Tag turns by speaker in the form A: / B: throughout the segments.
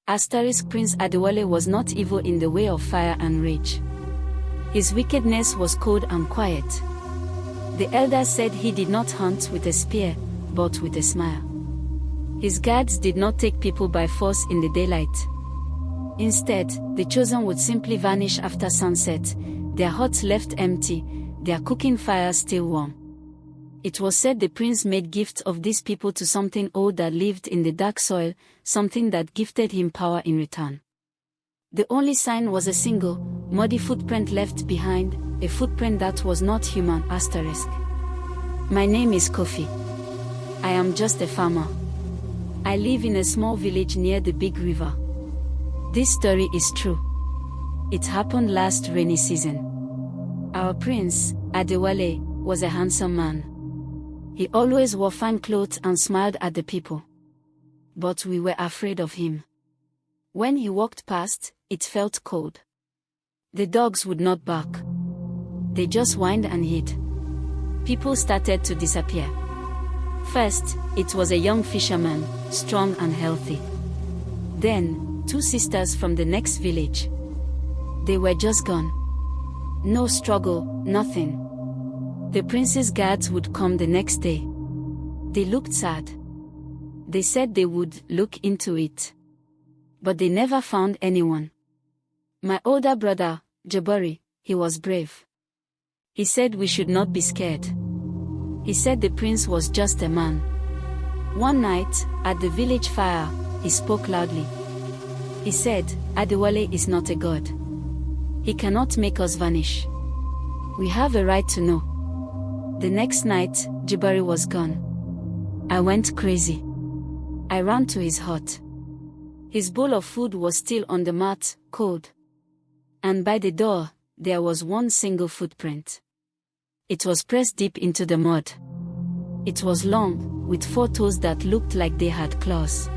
A: Prince Adewale was not evil in the way of fire and rage. His wickedness was cold and quiet. The elders said he did not hunt with a spear, but with a smile. His guards did not take people by force in the daylight. Instead, the chosen would simply vanish after sunset, their huts left empty, their cooking fires still warm. It was said the prince made gifts of these people to something old that lived in the dark soil, something that gifted him power in return. The only sign was a single, muddy footprint left behind, a footprint that was not human. My name is Kofi. I am just a farmer. I live in a small village near the big river. This story is true. It happened last rainy season. Our Prince, Adewale, was a handsome man. He always wore fine clothes and smiled at the people. But we were afraid of him. When he walked past, it felt cold. The dogs would not bark. They just whined and hid. People started to disappear. First, it was a young fisherman, strong and healthy. Then, 2 sisters from the next village. They were just gone. No struggle, nothing. The prince's guards would come the next day. They looked sad. They said they would look into it. But they never found anyone. My older brother, Jabari, he was brave. He said we should not be scared. He said the prince was just a man. One night, at the village fire, he spoke loudly. He said, Adewale is not a god. He cannot make us vanish. We have a right to know. The next night, Jabari was gone. I went crazy. I ran to his hut. His bowl of food was still on the mat, cold. And by the door, there was one single footprint. It was pressed deep into the mud. It was long, with 4 toes that looked like they had claws.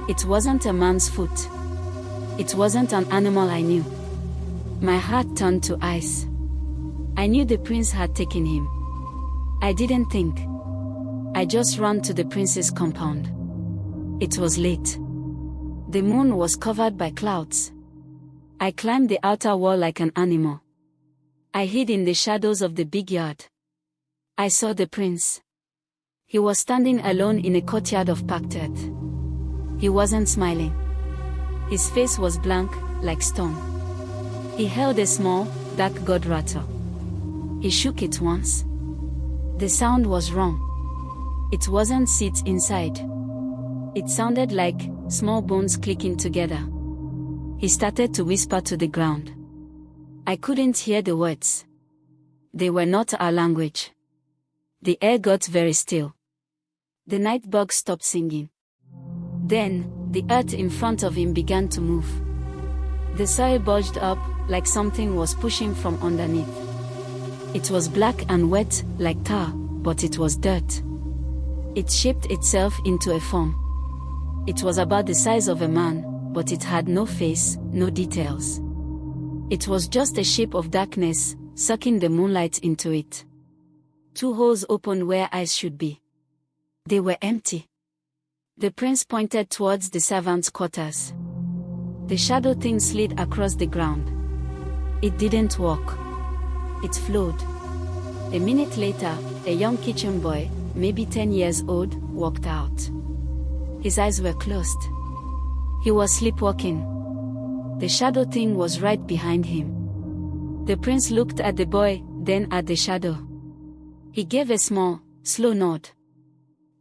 A: It wasn't a man's foot. It wasn't an animal I knew. My heart turned to ice. I knew the prince had taken him. I didn't think. I just ran to the prince's compound. It was late. The moon was covered by clouds. I climbed the outer wall like an animal. I hid in the shadows of the big yard. I saw the prince. He was standing alone in a courtyard of packed earth. He wasn't smiling. His face was blank, like stone. He held a small, dark god rattle. He shook it once. The sound was wrong. It wasn't seeds inside. It sounded like small bones clicking together. He started to whisper to the ground. I couldn't hear the words. They were not our language. The air got very still. The night bugs stopped singing. Then, the earth in front of him began to move. The soil bulged up, like something was pushing from underneath. It was black and wet, like tar, but it was dirt. It shaped itself into a form. It was about the size of a man, but it had no face, no details. It was just a shape of darkness, sucking the moonlight into it. 2 holes opened where eyes should be. They were empty. The prince pointed towards the servants' quarters. The shadow thing slid across the ground. It didn't walk. It flowed. A minute later, a young kitchen boy, maybe 10 years old, walked out. His eyes were closed. He was sleepwalking. The shadow thing was right behind him. The prince looked at the boy, then at the shadow. He gave a small, slow nod.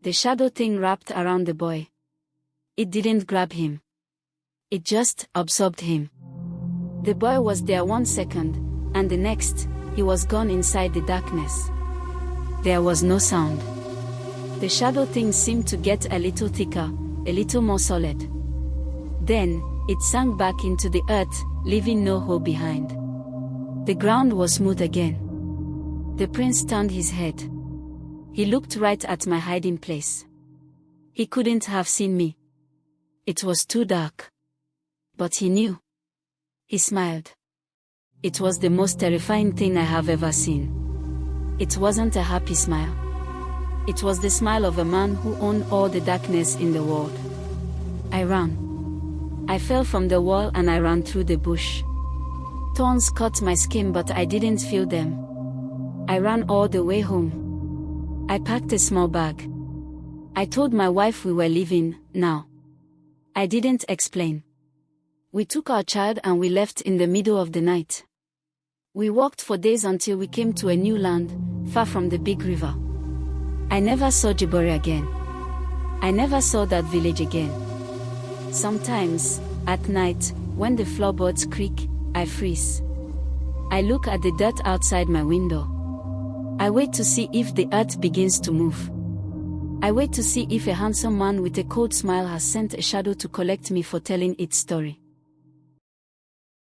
A: The shadow thing wrapped around the boy. It didn't grab him. It just absorbed him. The boy was there 1 second, and the next, he was gone inside the darkness. There was no sound. The shadow thing seemed to get a little thicker, a little more solid. Then, it sank back into the earth, leaving no hole behind. The ground was smooth again. The prince turned his head. He looked right at my hiding place. He couldn't have seen me. It was too dark. But he knew. He smiled. It was the most terrifying thing I have ever seen. It wasn't a happy smile. It was the smile of a man who owned all the darkness in the world. I ran. I fell from the wall and I ran through the bush. Thorns cut my skin but I didn't feel them. I ran all the way home. I packed a small bag. I told my wife we were leaving, now. I didn't explain. We took our child and we left in the middle of the night. We walked for days until we came to a new land, far from the big river. I never saw Jibori again. I never saw that village again. Sometimes, at night, when the floorboards creak, I freeze. I look at the dirt outside my window. I wait to see if the earth begins to move. I wait to see if a handsome man with a cold smile has sent a shadow to collect me for telling its story.